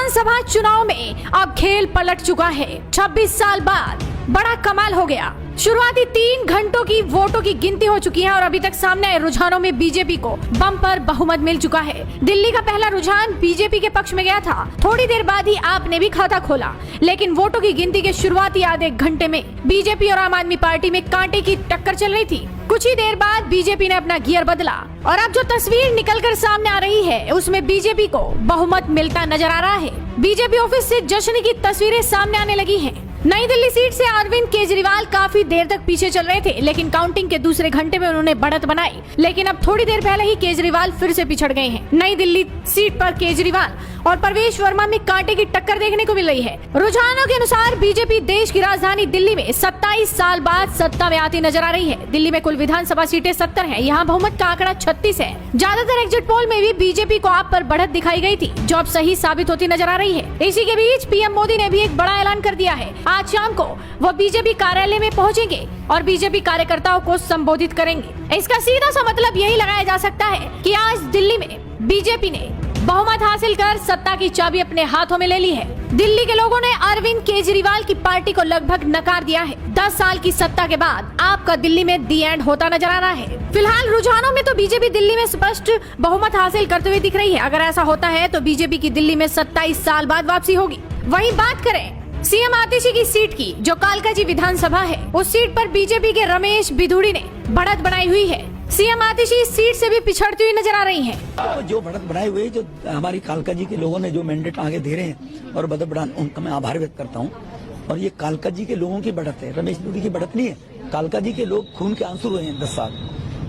विधानसभा चुनाव में अब खेल पलट चुका है। 26 साल बाद बड़ा कमाल हो गया। शुरुआती 3 घंटों की वोटों की गिनती हो चुकी है और अभी तक सामने आए रुझानों में बीजेपी को बम्पर बहुमत मिल चुका है। दिल्ली का पहला रुझान बीजेपी के पक्ष में गया था। थोड़ी देर बाद ही आपने भी खाता खोला, लेकिन वोटों की गिनती के शुरुआती आधे घंटे में बीजेपी और आम आदमी पार्टी में कांटे की टक्कर चल रही थी। कुछ ही देर बाद बीजेपी ने अपना गियर बदला और अब जो तस्वीर निकलकर सामने आ रही है उसमें बीजेपी को बहुमत मिलता नजर आ रहा है। बीजेपी ऑफिस से जश्न की तस्वीरें सामने आने लगी हैं। नई दिल्ली सीट से अरविंद केजरीवाल काफी देर तक पीछे चल रहे थे, लेकिन काउंटिंग के दूसरे घंटे में उन्होंने बढ़त बनाई। लेकिन अब थोड़ी देर पहले ही केजरीवाल फिर से पिछड़ गए हैं। नई दिल्ली सीट पर केजरीवाल और प्रवेश वर्मा में कांटे की टक्कर देखने को मिल रही है। रुझानों के अनुसार बीजेपी देश की राजधानी दिल्ली में 27 साल बाद सत्ता में आती नजर आ रही है। दिल्ली में कुल विधानसभा सीटें 70 हैं। यहाँ बहुमत का आंकड़ा 36 है। ज्यादातर एग्जिट पोल में भी बीजेपी को आप पर बढ़त दिखाई गई थी, जो अब सही साबित होती नजर आ रही है। इसी के बीच पीएम मोदी ने भी एक बड़ा ऐलान कर दिया है। आज शाम को वो बीजेपी कार्यालय में पहुंचेंगे और बीजेपी कार्यकर्ताओं को संबोधित करेंगे। इसका सीधा सा मतलब यही लगाया जा सकता है कि आज दिल्ली में बीजेपी ने बहुमत हासिल कर सत्ता की चाबी अपने हाथों में ले ली है। दिल्ली के लोगों ने अरविंद केजरीवाल की पार्टी को लगभग नकार दिया है। 10 साल की सत्ता के बाद आपका दिल्ली में दी एंड होता नजर आ रहा है। फिलहाल रुझानों में तो बीजेपी दिल्ली में स्पष्ट बहुमत हासिल करते हुए दिख रही है। अगर ऐसा होता है तो बीजेपी की दिल्ली में 27 साल बाद वापसी होगी। वहीं बात करें सीएम आतिशी की सीट की, जो कालकाजी विधानसभा है, उस सीट पर बीजेपी के रमेश बिधूड़ी ने बढ़त बनाई हुई है। सीएम आतिशी इस सीट से भी पिछड़ती हुई नजर आ रही हैं। तो जो बढ़त बनाई हुई है, जो हमारी कालकाजी के लोगों ने जो मैंडेट आगे दे रहे हैं और बढ़त बढ़ाने, उनका मैं आभार व्यक्त करता हूं। और ये कालकाजी के लोगों की बढ़त है, रमेश बिधूड़ी की बढ़त नहीं है। कालकाजी के लोग खून के आंसू हुए हैं 10 साल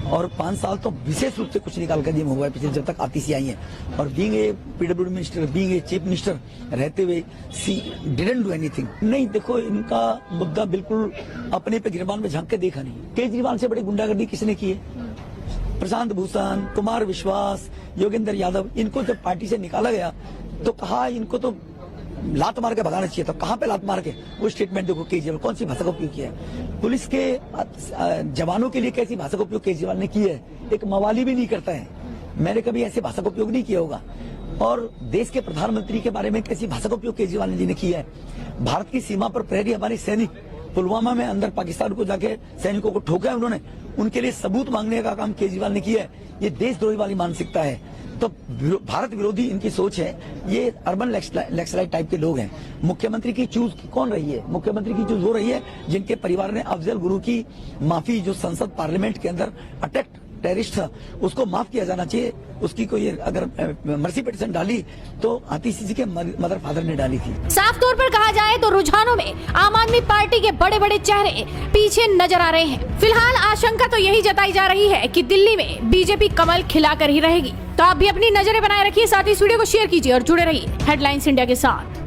और 5 साल तो विशेष रूप से कुछ नहीं कालकाजी में हुआ है पिछले जब तक आतिशी आई है। और being a PWD minister, being a chief minister रहते हुए सी डिडंट डू एनीथिंग। नहीं, देखो, इनका मुद्दा बिल्कुल अपने पे गिरबान में झांक के देखा नहीं। केजरीवाल से बड़ी गुंडागर्दी किसने की है? प्रशांत भूषण, कुमार विश्वास, योगेंद्र यादव, इनको जब पार्टी से निकाला गया तो कहा इनको तो लात मार के भगाना चाहिए था। कहां पे लात मार के? वो स्टेटमेंट देखो केजरीवाल कौन सी भाषा का उपयोग किया है। पुलिस के जवानों के लिए कैसी भाषा का उपयोग केजरीवाल ने किया है, एक मवाली भी नहीं करता है। मैंने कभी ऐसे भाषा का उपयोग नहीं किया होगा। और देश के प्रधानमंत्री के बारे में कैसी भाषा का उपयोग केजरीवाल जी ने किया है। भारत की सीमा पर प्रहरी हमारे सैनिक पुलवामा में अंदर पाकिस्तान को जाके सैनिकों को ठोका है उन्होंने, उनके लिए सबूत मांगने का काम केजरीवाल ने किया है। ये देशद्रोही वाली मानसिकता है। तो भारत विरोधी इनकी सोच है। ये अर्बन नक्सलाइट टाइप के लोग हैं। मुख्यमंत्री की चूज कौन रही है? मुख्यमंत्री की चूज वो रही है जिनके परिवार ने अफजल गुरु की माफी, जो संसद पार्लियामेंट के अंदर अटैक टेररिस्ट था, उसको माफ किया जाना चाहिए। उसकी कोई अगर मर्सी पिटीशन डाली तो आतिशी जी के मदर फादर ने डाली थी। साफ तौर पर कहा जाए तो रुझानों में आम आदमी पार्टी के बड़े बड़े चेहरे पीछे नजर आ रहे हैं। फिलहाल आशंका तो यही जताई जा रही है कि दिल्ली में बीजेपी कमल खिलाकर ही रहेगी। तो आप भी अपनी नजरें बनाए रखिए, साथ ही इस वीडियो को शेयर कीजिए और जुड़े रहिए हेडलाइंस इंडिया के साथ।